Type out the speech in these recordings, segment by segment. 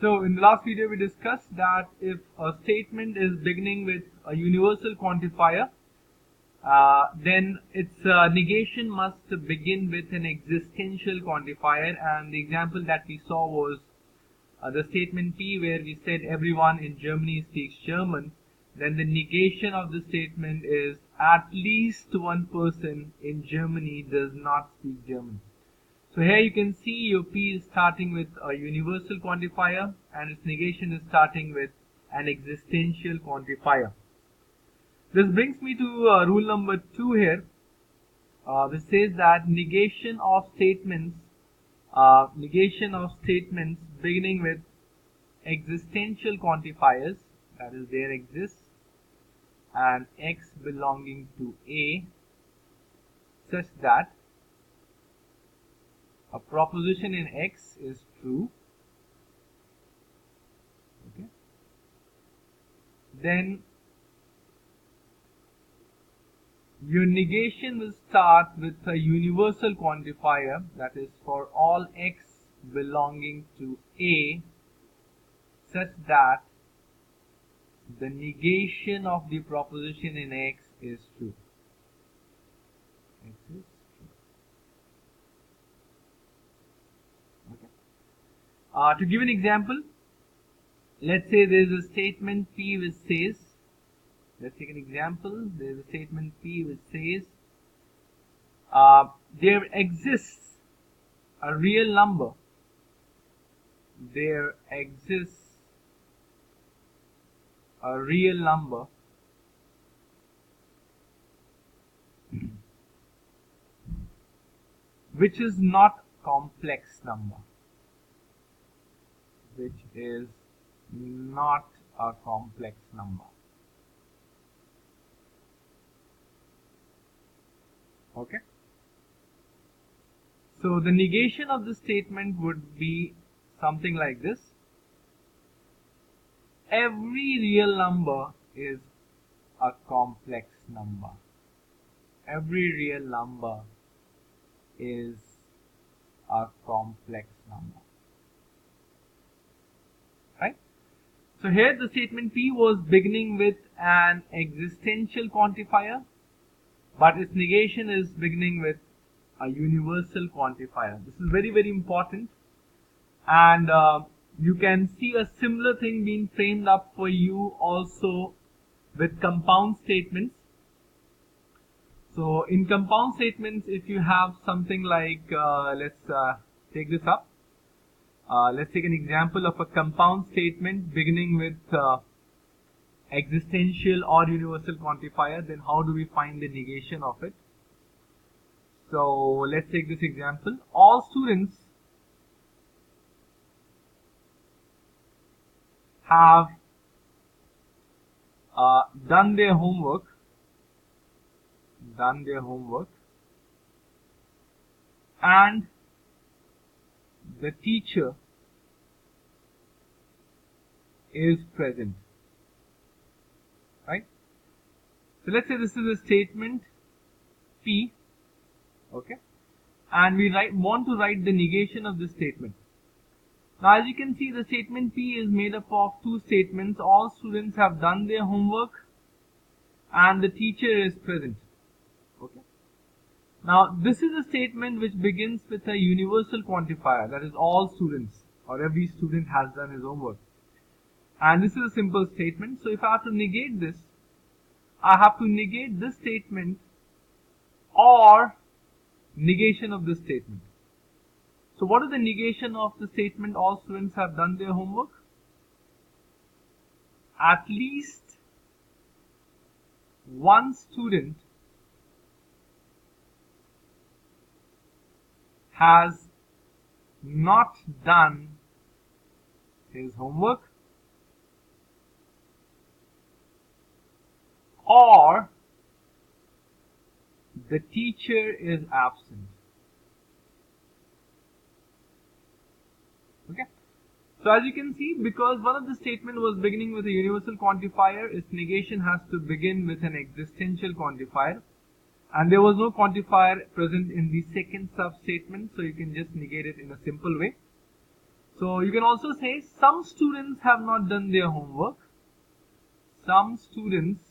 So in the last video we discussed that if a statement is beginning with a universal quantifier, then its negation must begin with an existential quantifier, and the example that we saw was the statement P, where we said everyone in Germany speaks German. Then the negation of the statement is at least one person in Germany does not speak German. So here you can see your P is starting with a universal quantifier and its negation is starting with an existential quantifier. This brings me to rule number 2 here, which says that negation of statements beginning with existential quantifiers, that is there exists and x belonging to A, such that a proposition in X is true, okay, then your negation will start with a universal quantifier, that is for all x belonging to A, such that the negation of the proposition in X is true. X is true. Okay. To give an example, let's say there is a statement P which says, let's take an example, there is a statement P which says, there exists a real number. There exists a real number which is not complex number. Which is not a complex number. Okay. So the negation of the statement would be something like this. Every real number is a complex number. Every real number is a complex number. Right? So here the statement P was beginning with an existential quantifier, but its negation is beginning with a universal quantifier. This is very, very important, and you can see a similar thing being framed up for you also with compound statements. So in compound statements, if you have something like, let's take this up. Let's take an example of a compound statement beginning with existential or universal quantifier. Then how do we find the negation of it? So let's take this example. All students have done their homework, and the teacher is present. Right? So let's say this is a statement P, okay, and we want to write the negation of this statement. Now as you can see, the statement P is made up of two statements. All students have done their homework and the teacher is present. Okay. Now this is a statement which begins with a universal quantifier, that is all students, or every student has done his homework. And this is a simple statement. So if I have to negate this, I have to negate this statement or negation of this statement. So what is the negation of the statement all students have done their homework? At least one student has not done his homework, or the teacher is absent. Okay. So as you can see, because one of the statement was beginning with a universal quantifier, its negation has to begin with an existential quantifier, and there was no quantifier present in the second sub-statement, so you can just negate it in a simple way. So you can also say some students have not done their homework. Some students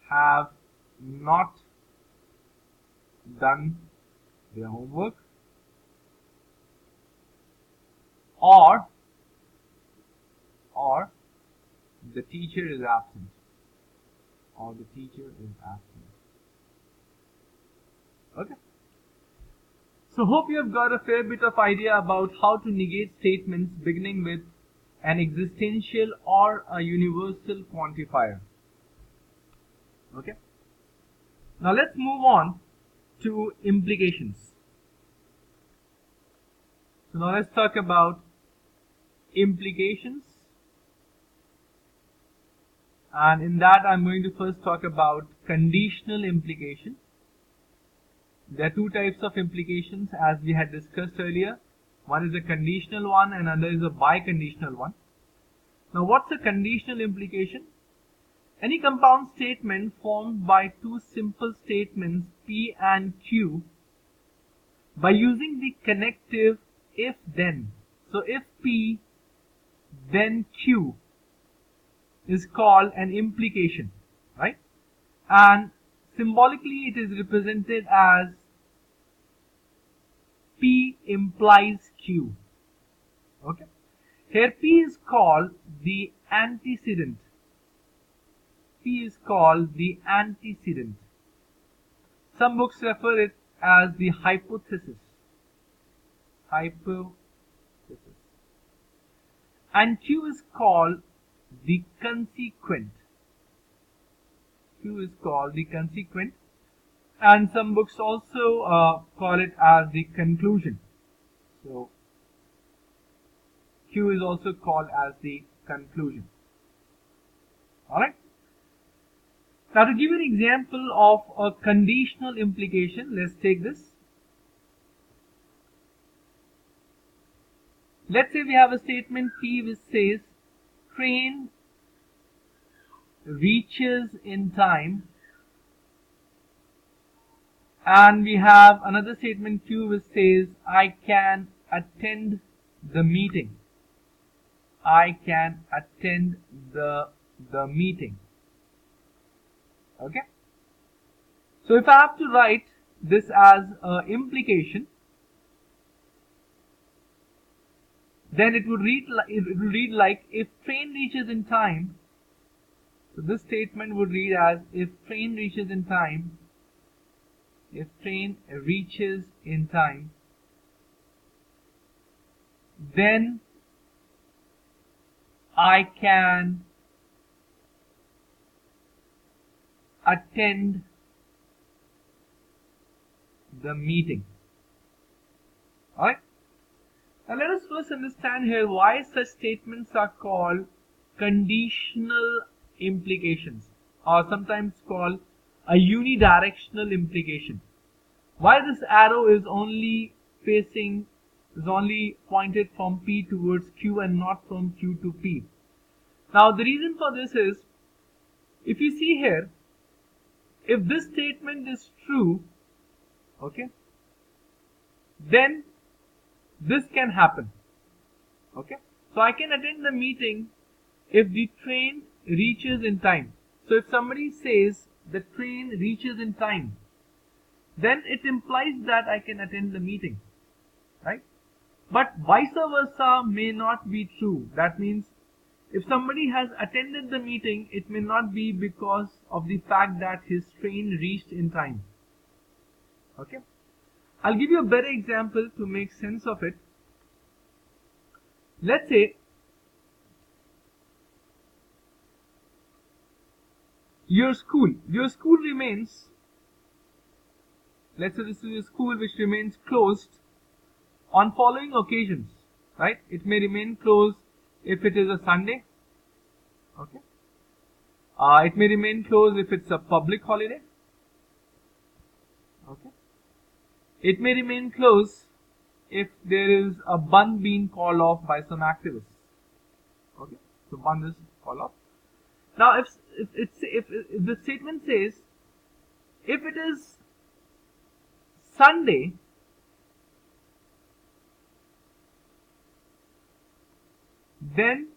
have not done their homework, or the teacher is absent, Okay. So hope you have got a fair bit of idea about how to negate statements beginning with an existential or a universal quantifier. Okay. Now let's move on to implications. So now let's talk about implications. And in that I'm going to first talk about conditional implication. There are two types of implications as we had discussed earlier. One is a conditional one and another is a biconditional one. Now what's a conditional implication? Any compound statement formed by two simple statements P and Q by using the connective if then. So if P then Q is called an implication, right? And symbolically it is represented as P implies Q. Okay. Here P is called the antecedent. Some books refer it as the hypothesis. And Q is called the consequent. And some books also call it as the conclusion. So Q is also called as the conclusion. Alright. Now to give you an example of a conditional implication, let's take this. Let's say we have a statement P which says train reaches in time, and we have another statement Q which says I can attend the meeting. Okay. So if I have to write this as an implication, then it would read like if train reaches in time. So this statement would read as if train reaches in time, then I can attend the meeting. Alright. Now let us first understand here why such statements are called conditional implications, or sometimes called a unidirectional implication. Why this arrow is only pointed from P towards Q and not from Q to P. Now the reason for this is, if you see here, if this statement is true, okay, then this can happen. Okay, so I can attend the meeting if the train reaches in time. So if somebody says the train reaches in time, then it implies that I can attend the meeting, right? But vice versa may not be true. That means if somebody has attended the meeting, it may not be because of the fact that his train reached in time. Okay, I'll give you a better example to make sense of it. Let's say your school remains, let's say this is a school which remains closed on following occasions, right? It may remain closed if it is a Sunday, okay? It may remain closed if it's a public holiday, okay? It may remain closed if there is a band being called off by some activists, okay? So band is called off. Now, if the statement says, if it is Sunday, then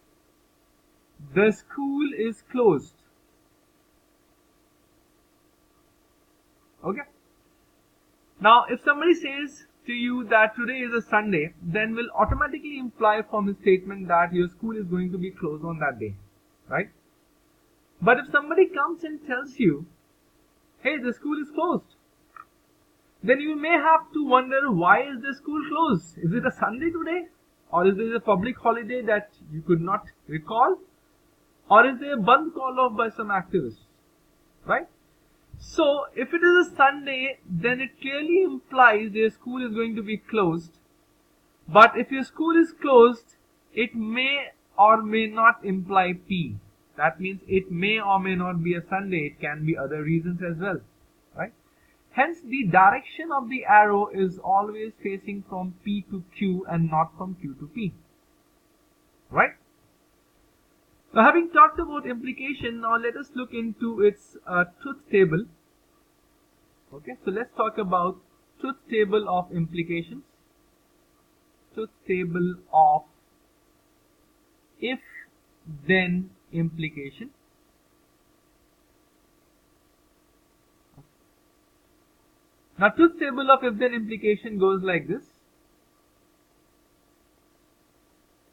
the school is closed. Okay. Now, if somebody says to you that today is a Sunday, then will automatically imply from his statement that your school is going to be closed on that day, right? But if somebody comes and tells you, hey, the school is closed, then you may have to wonder, why is the school closed? Is it a Sunday today? Or is there a public holiday that you could not recall? Or is there a band call off by some activists? Right? So, if it is a Sunday, then it clearly implies your school is going to be closed. But if your school is closed, it may or may not imply P. That means it may or may not be a Sunday. It can be other reasons as well. Right? Hence, the direction of the arrow is always facing from P to Q and not from Q to P. Right? Now, having talked about implication, now let us look into its truth table. Okay, so let's talk about truth table of implications. Truth table of if-then implication. Now, truth table of if-then implication goes like this.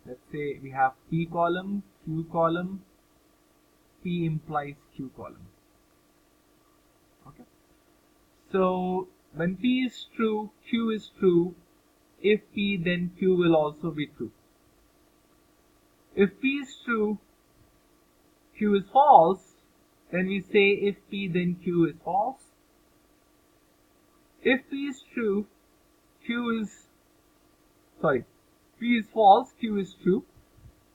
Let's say we have P column, Q column, P implies Q column. Okay. So, when P is true, Q is true. If P, then Q will also be true. If P is true, Q is false, then we say if P, then Q is false. If P is true, P is false, Q is true.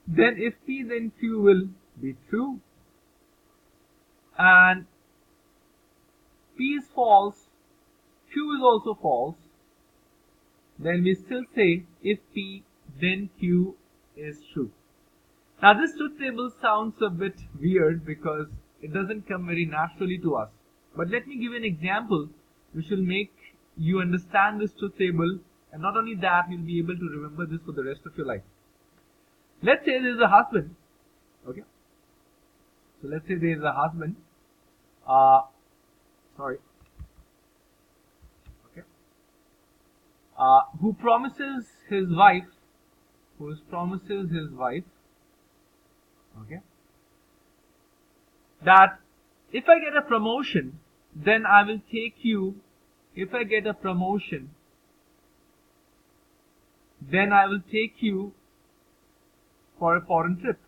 Then if P, then Q will be true. And P is false, Q is also false. Then we still say if P, then Q is true. Now, this truth table sounds a bit weird because it doesn't come very naturally to us. But let me give you an example which will make you understand this truth table, and not only that, you'll be able to remember this for the rest of your life. Let's say there is a husband. Okay. So let's say there is a husband. Who promises his wife. Okay. That if I get a promotion, then I will take you. If I get a promotion, then I will take you for a foreign trip.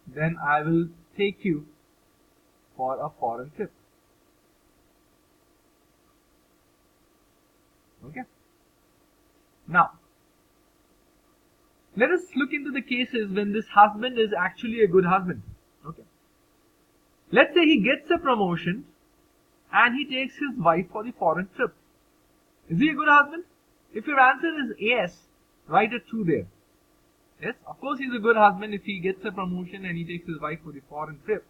Then I will take you for a foreign trip. Okay. Now, let us look into the cases when this husband is actually a good husband. Okay. Let's say he gets a promotion and he takes his wife for the foreign trip. Is he a good husband? If your answer is yes, write a 2 there. Yes, of course he's a good husband if he gets a promotion and he takes his wife for the foreign trip.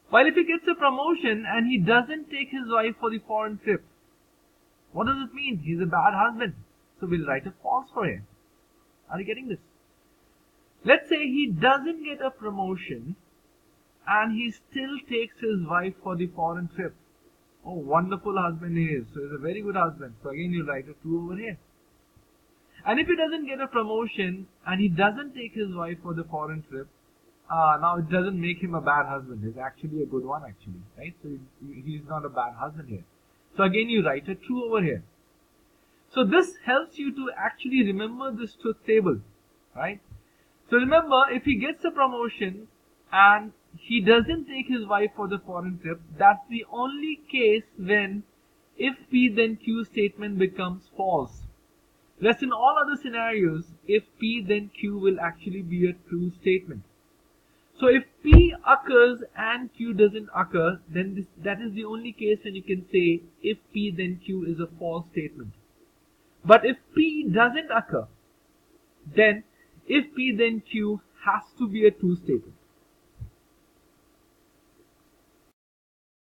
While if he gets a promotion and he doesn't take his wife for the foreign trip, what does it mean? He's a bad husband. So we'll write a false for him. Are you getting this? Let's say he doesn't get a promotion and he still takes his wife for the foreign trip. Oh, wonderful husband he is. So he's a very good husband. So again you write a 2 over here. And if he doesn't get a promotion and he doesn't take his wife for the foreign trip, now it doesn't make him a bad husband. He's actually a good one actually. Right? So he's not a bad husband here. So again you write a 2 over here. So this helps you to actually remember this truth table. Right? So remember, if he gets a promotion and he doesn't take his wife for the foreign trip, that's the only case when if P then Q statement becomes false. Rest in all other scenarios, if P then Q will actually be a true statement. So if P occurs and Q doesn't occur, then that is the only case when you can say if P then Q is a false statement. But if P doesn't occur, then if P then Q has to be a true statement.